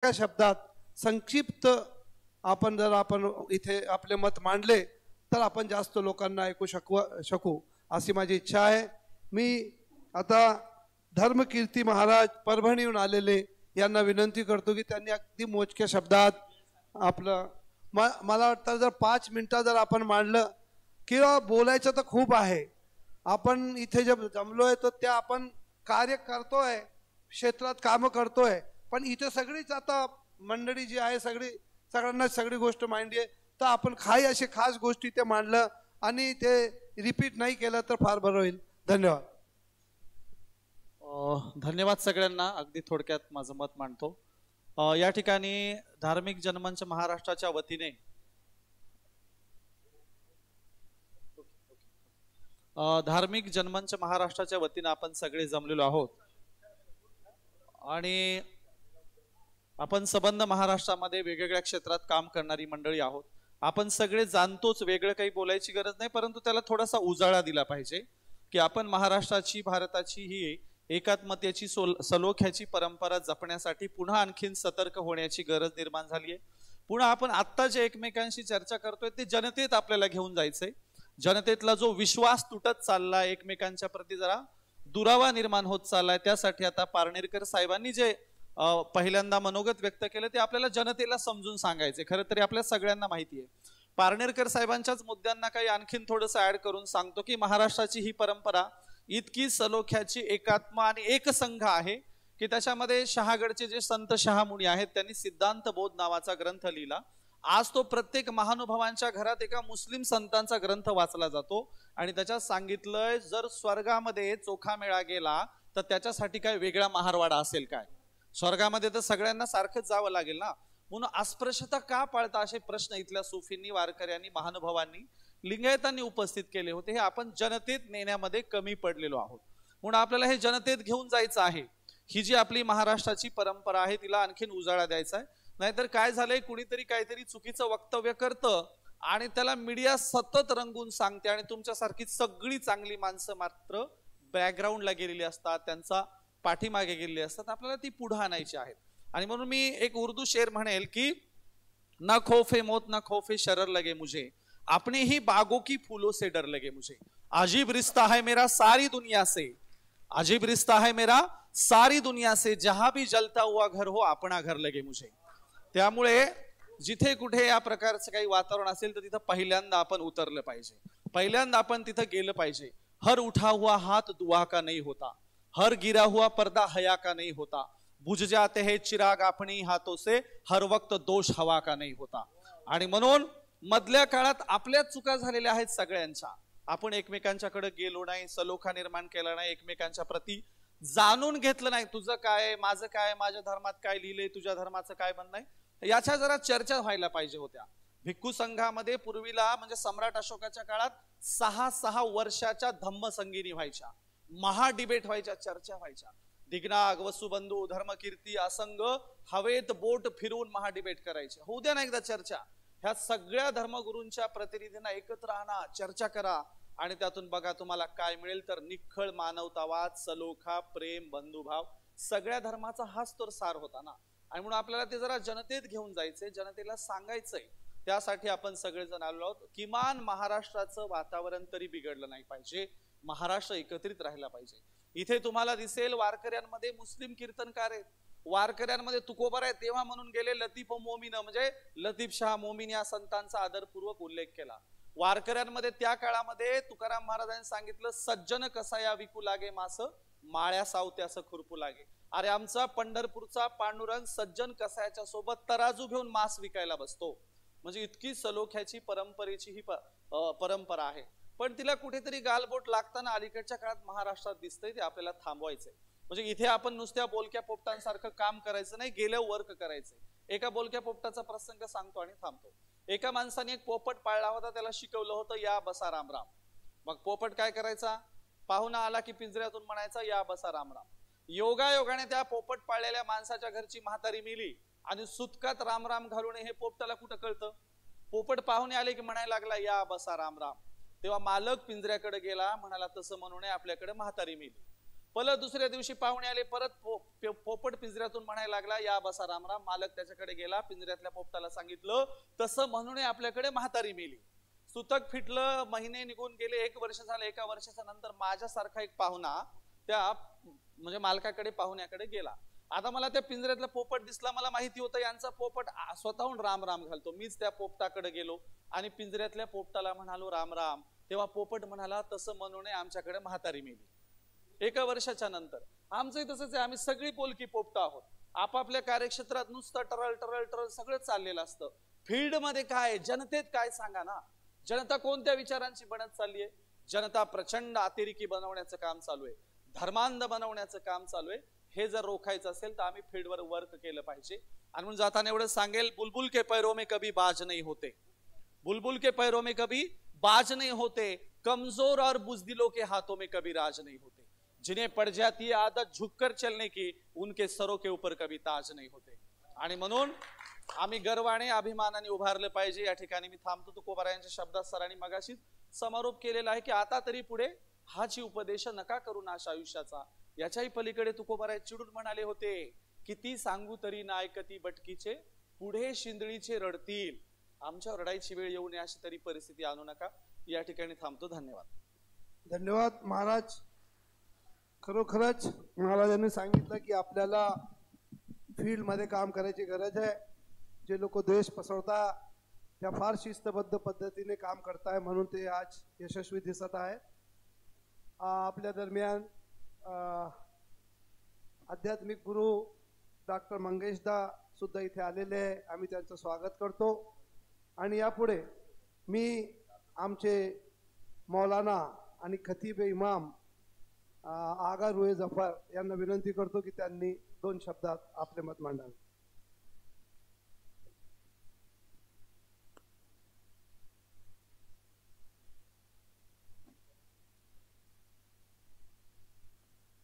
एका शब्दात संक्षिप्त आपण जर आपण इथे आपले मत मांडले तर आपण जास्त लोकांना ऐकू शकू अशी माझी इच्छा आहे। मी आता धर्मकीर्ती महाराज परभणीहून आलेले यांना विनंती करतो की त्यांनी अगदी मोजक्या शब्दात आपलं मला वाटतं जर 5 मिनिटं जर आपण मांडलं किंवा बोलायचं तर खूप आहे। आपण इथे जब जमलोय तर त्या आपण कार्य करतोय, क्षेत्रात काम करतोय, पण इथे सगळीच आता मंडळी जी आहे सगळ्यांना सगळी गोष्ट मांडली आहे, तर आपण काही असे खास गोष्टी ते मांडलं आणि ते रिपीट नाही केलं तर फार बरं होईल। धन्यवाद। धन्यवाद सगळ्यांना। अगदी थोडक्यात माझं मत मांडतो। या ठिकाणी धार्मिक जनमंच महाराष्ट्राच्या वतीने धार्मिक जनमंच महाराष्ट्राच्या वतीने आपण सगळे जमलेलो आहोत आणि आपण संबंध महाराष्ट्रामध्ये वेगवेगळ्या क्षेत्रात काम करणारी मंडळी आहोत। आपण सगळे जाणतोच, वेगळं काही बोलायची गरज नाही, परंतु त्याला थोडासा उजाळा दिला पाहिजे की आपण महाराष्ट्राची, भारताची ही एकात्मतेची सलोख्याची परंपरा जपण्यासाठी पुन्हा आणखीन सतर्क होण्याची गरज निर्माण झाली आहे। पुन्हा आपण आत्ता जे एकमेकांशी चर्चा करतोय ते जनतेत आपल्याला घेऊन जायचंय। जनतेतला जो विश्वास तुटत चाललाय, एकमेकांच्या प्रती जरा दुरावा निर्माण होत चाललाय, त्यासाठी आता पारनेरकर साहेबांनी जे पहिल्यांदा मनोगत व्यक्त केलं ते आपल्याला जनतेला समजून सांगायचे। खरं तरी आपल्या सगळ्यांना माहिती आहे। पारनेरकर साहेबांच्याच मुद्द्यांना काही आणखीन थोडंसं ऍड करून सांगतो की महाराष्ट्राची ही परंपरा इतकी सलोख्याची, एकात्मा आणि एकसंघ आहे की त्याच्यामध्ये शहागडचे जे संत शहामुनी आहेत त्यांनी सिद्धांत बोध नावाचा ग्रंथ लिहिला। आज तो प्रत्येक महानुभावांच्या घरात एका मुस्लिम संतांचा ग्रंथ वाचला जातो आणि त्याच्यात सांगितलंय जर स्वर्गामध्ये चोखा मेळा गेला तर त्याच्यासाठी काय वेगळा महारवाडा असेल काय? स्वर्गामध्ये तर सगळ्यांना सारखंच जावं लागेल ना। म्हणून अस्पृश्यता का पाळता असे प्रश्न इथल्या सुफींनी, वारकऱ्यांनी, महानुभावांनी, लिंगायतांनी उपस्थित केले होते। हे आपण जनतेत नेण्यामध्ये कमी पडलेलो आहोत। म्हणून आपल्याला हे जनतेत घेऊन जायचं आहे। ही जी आपली महाराष्ट्राची परंपरा आहे तिला आणखीन उजाळा द्यायचा आहे। नाहीतर काय झालंय, कुणीतरी काहीतरी चुकीचं वक्तव्य करतं आणि त्याला मीडिया सतत रंगून सांगते आणि तुमच्यासारखी सगळी चांगली माणसं मात्र बॅकग्राऊंडला गेलेली असतात, त्यांचा पाठीमागे गेलेली असतात। आपल्याला ती पुढे आणायची आहेत। आणि म्हणून मी एक उर्दू शेर म्हणेल की ना खौफे मौत ना खौफे शरर लगे मुझे, अपने ही बागों की फूलों से डर लगे मुझे, अजीब रिश्ता है मेरा सारी दुनिया से, अजीब रिश्ता है मेरा सारी दुनिया से, जहां भी जलता हुआ घर हो अपना घर लगे मुझे। त्यामुळे जिथे कुठे या प्रकारचं काही वातावरण असेल तर तिथं पहिल्यांदा आपण उतरलं पाहिजे, पहिल्यांदा आपण तिथं गेलं पाहिजे। हर उठा हुआ हाथ दुआ का नहीं होता, हर गिरा हुआ पर्दा हया का नहीं होता, बुझ जाते हैं चिराग अपनी हाथों से, हर वक्त दोष हवा का नहीं होता। आणि म्हणून मधल्या काळात आपल्या चुका झालेल्या आहेत सगळ्यांच्या। आपण एकमेकांच्याकडे गेलो नाही, सलोखा निर्माण केला नाही, एकमेकांच्या प्रती जाणून घेतलं नाही, तुझं काय, माझं काय, माझ्या धर्मात काय लिहिलंय, तुझ्या धर्माचं काय म्हणणं आहे, याच्या जरा चर्चा व्हायला पाहिजे होत्या। भिक्खू संघामध्ये पूर्वीला म्हणजे सम्राट अशोकाच्या काळात 6 वर्षाच्या धम्मसंगीनी व्हायच्या, महा डिबेट व्हायच्या, चर्चा व्हायच्या। दिग्नाग, वसुबंधू, धर्मकीर्ती, असंग हवेत बोट फिरवून महा डिबेट करायचे। होऊ द्या ना एकदा चर्चा। ह्या सगळ्या धर्मगुरूंच्या प्रतिनिधींना एकत्र आणा, चर्चा करा आणि त्यातून बघा तुम्हाला काय मिळेल। तर निखळ मानवतावाद, सलोखा, प्रेम, बंधुभाव, सगळ्या धर्माचा हाच तर सार होता ना। आणि म्हणून आपल्याला ते जरा जनतेत घेऊन जायचंय, जनतेला सांगायचंय। त्यासाठी आपण सगळेजण आलो आहोत। किमान महाराष्ट्राचं वातावरण तरी बिघडलं नाही पाहिजे, महाराष्ट्र एकत्रित राहिला पाहिजे। इथे तुम्हाला दिसेल वारकऱ्यांमध्ये मुस्लिम कीर्तनकार आहेत, वारकऱ्यांमध्ये तुकोबर आहे, तेव्हा म्हणून गेले लतीफ मोमीन, म्हणजे लतीफ शाह मोमीन या संतांचा आदरपूर्वक उल्लेख केला। वारकऱ्यांमध्ये त्या काळामध्ये तुकाराम महाराजांनी सांगितलं सज्जन कसाया विकू लागे मास, माळ्या सावत्यास खुरपू लागे। अरे आमचा पंढरपूरचा पांडुरंग सज्जन कसायाच्या सोबत तराजू घेऊन मांस विकायला बसतो। म्हणजे इतकी सलोख्याची परंपरेची ही परंपरा आहे, पण तिला कुठेतरी गालबोट लागताना अलीकडच्या काळात महाराष्ट्रात दिसतंय। ते आपल्याला थांबवायचंय। म्हणजे इथे आपण नुसत्या बोलक्या पोपटांसारखं काम करायचं नाही, गेल्या वर्क करायचंय। एका बोलक्या पोपटाचा प्रसंग सांगतो आणि थांबतो। एका माणसाने एक पोपट पाळला होता, त्याला शिकवलं होतं या बसा रामराम। मग पोपट काय करायचा, पाहुणा आला की पिंजऱ्यातून म्हणायचा या बसा रामराम। योगायोगाने त्या पोपट पाळलेल्या माणसाच्या घरची म्हातारी मिली आणि सुतकात रामराम घालून हे पोपटाला कुठं कळतं। पोपट पाहुणे आले की म्हणायला लागला या बसा रामराम। तेव्हा मालक पिंजऱ्याकडे गेला, म्हणाला तसं म्हणू नये, आपल्याकडे म्हातारी मिली। दुसऱ्या दिवशी पाहुणे आले, परत पोपट पिंजऱ्यातून म्हणायला लागला, या बसा रामराम. मालक त्याच्याकडे गेला, पिंजऱ्यातल्या पोपटाला सांगितलं तसं म्हणून आपल्याकडे म्हातारी मेली. सुतक फिटलं, महिने निघून गेले, 1 वर्ष झालं. 1 वर्षाच्या नंतर माझ्यासारखा एक पाहुणा त्या म्हणजे मालकाकडे पाहुण्याकडे गेला. आता मला त्या पिंजऱ्यातला पोपट दिसला, मला माहिती होतं यांचा पोपट स्वतःहून राम राम घालतो. मीच त्या पोपटाकडे गेलो आणि पिंजऱ्यातल्या पोपटाला म्हणालो राम राम. तेव्हा पोपट म्हणाला, तसं म्हणू नये, आमच्याकडे म्हातारी मेली. 1 वर्षाच्या नंतर आमचंही तसंच आहे. आम्ही सगळी पोलकी पोपट आहोत. आपापल्या कार्यक्षेत्रात नुसतं टरळ टरळ टरळ सगळं चाललेलं असतं. फील्ड मध्ये काय, जनतेत काय सांगा ना. जनता कोणत्या विचारांची बनत चालली आहे? जनता प्रचंड अतिरेकी बनवण्याचं काम चालू आहे, धर्मांध बनवण्याचं काम चालू आहे. हे जर रोखायचं असेल तर आम्ही फील्डवर वर्क केलं पाहिजे. आणि म्हणून जाताना एवढं सांगेल, बुलबुल के पैरों में कभी बाज नहीं होते, बुलबुल के पैरों में कभी बाज नहीं होते, कमजोर और बुजदिलों के हाथों में कभी राज नहीं होते, जिन्हें पड़ जाती है आदत झुककर चलने की, उनके सरों के ऊपर कभी ताज नहीं होते. आणि म्हणून आम्ही गर्वाने अभिमानाने उभारलं पाहिजे. या ठिकाणी मी थांबतो. तुकोबारायांच्या शब्दात सरांनी मगाशी समारोप केलेला आहे की आता तरी पुढे हाची उपदेश नका करू नाश आयुष्याचा. याच्याही पलीकडे तुकोबाराय चिडून म्हणाले होते, किती सांगू तरी ना ऐकती भटकीचे, पुढे शिंदळीचे रडतील. आमच्या रडायची वेळ येऊ नये अशी तरी परिस्थिती आणू नका. या ठिकाणी थांबतो. धन्यवाद. धन्यवाद महाराज. खरोखरच महाराजांनी सांगितलं की आपल्याला फील्ड मध्ये काम करायची गरज आहे. जे लोक द्वेष पसरतात त्या फार शिस्तबद्ध पद्धतीने काम करताय, म्हणून ते आज यशस्वी दिसत आहे. आपल्या दरम्यान आध्यात्मिक गुरु डॉक्टर मंगेशदा सुद्धा इथे आलेले आहे. आम्ही त्यांचं स्वागत करतो. आणि यापुढे मी आमचे मौलाना आणि खतीब इमाम आगा रुए जफर यांना विनंती करतो की त्यांनी 2 शब्दात आपले मत मांडावे.